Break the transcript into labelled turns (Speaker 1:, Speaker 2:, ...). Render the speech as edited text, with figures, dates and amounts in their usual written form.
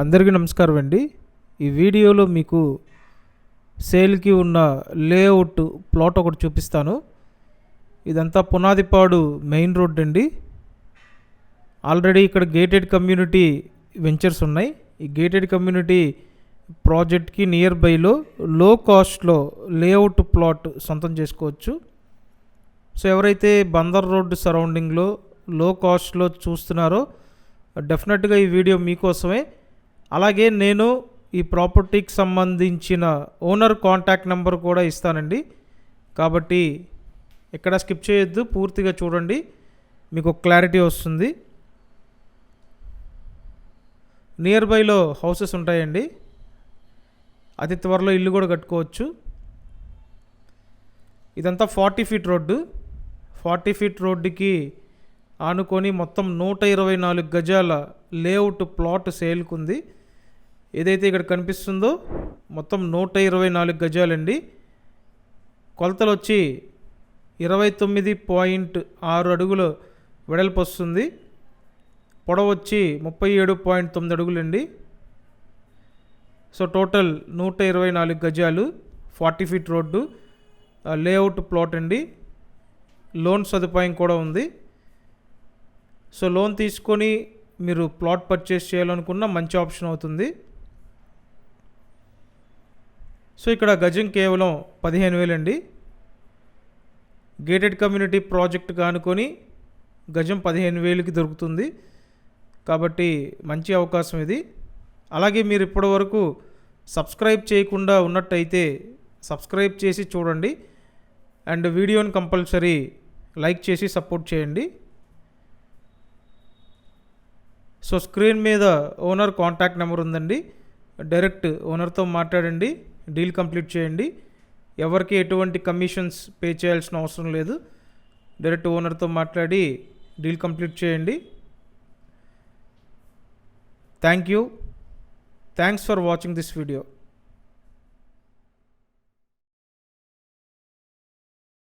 Speaker 1: అందరికీ నమస్కారం అండి. ఈ వీడియోలో మీకు సేల్కి ఉన్న లేఅవుట్ ప్లాట్ ఒకటి చూపిస్తాను. ఇదంతా పునాదిపాడు మెయిన్ రోడ్ అండి. ఆల్రెడీ ఇక్కడ గేటెడ్ కమ్యూనిటీ వెంచర్స్ ఉన్నాయి. ఈ గేటెడ్ కమ్యూనిటీ ప్రాజెక్ట్కి నియర్ బైలో లో కాస్ట్లో లేఅవుట్ ప్లాట్ సొంతం చేసుకోవచ్చు. సో ఎవరైతే బందర్ రోడ్డు సరౌండింగ్లో లో కాస్ట్లో చూస్తున్నారో డెఫినెట్గా ఈ వీడియో మీకోసమే. అలాగే నేను ఈ ప్రాపర్టీకి సంబంధించిన ఓనర్ కాంటాక్ట్ నెంబర్ కూడా ఇస్తానండి. కాబట్టి ఎక్కడ స్కిప్ చేయొద్దు, పూర్తిగా చూడండి, మీకు క్లారిటీ వస్తుంది. నియర్ బైలో హౌసెస్ ఉంటాయండి. అతి త్వరలో ఇల్లు కూడా కట్టుకోవచ్చు. ఇదంతా 40 ఫీట్ రోడ్డు. 40 ఫీట్ రోడ్డుకి ఆనుకొని మొత్తం 124 గజాల లేఅవుట్ ప్లాట్ సేల్కుంది. ఏదైతే ఇక్కడ కనిపిస్తుందో మొత్తం 124 గజాలండి. కొలతలు వచ్చి 29.6 అడుగుల వెడల్పు వస్తుంది. పొడవు వచ్చి 37.9 అడుగులండి. సో టోటల్ 124 గజాలు 40 ఫీట్ రోడ్డు లేఅవుట్ ప్లాట్ అండి. లోన్ సదుపాయం కూడా ఉంది. సో లోన్ తీసుకొని మీరు ప్లాట్ పర్చేస్ చేయాలనుకున్న మంచి ఆప్షన్ అవుతుంది. సో ఇక్కడ గజం కేవలం 15,000 అండి. గేటెడ్ కమ్యూనిటీ ప్రాజెక్ట్ కానుకొని గజం 15,000కి దొరుకుతుంది. కాబట్టి మంచి అవకాశం ఇది. అలాగే మీరు ఇప్పటివరకు సబ్స్క్రైబ్ చేయకుండా ఉన్నట్టయితే సబ్స్క్రైబ్ చేసి చూడండి. అండ్ వీడియోని కంపల్సరీ లైక్ చేసి సపోర్ట్ చేయండి. సో స్క్రీన్ మీద ఓనర్ కాంటాక్ట్ నెంబర్ ఉందండి. డైరెక్ట్ ఓనర్తో మాట్లాడండి, డీల్ కంప్లీట్ చేయండి. ఎవరికి ఎటువంటి కమిషన్స్ పే చేయాల్సిన అవసరం లేదు. డైరెక్ట్ ఓనర్తో మాట్లాడి డీల్ కంప్లీట్ చేయండి. Thanks for watching this video.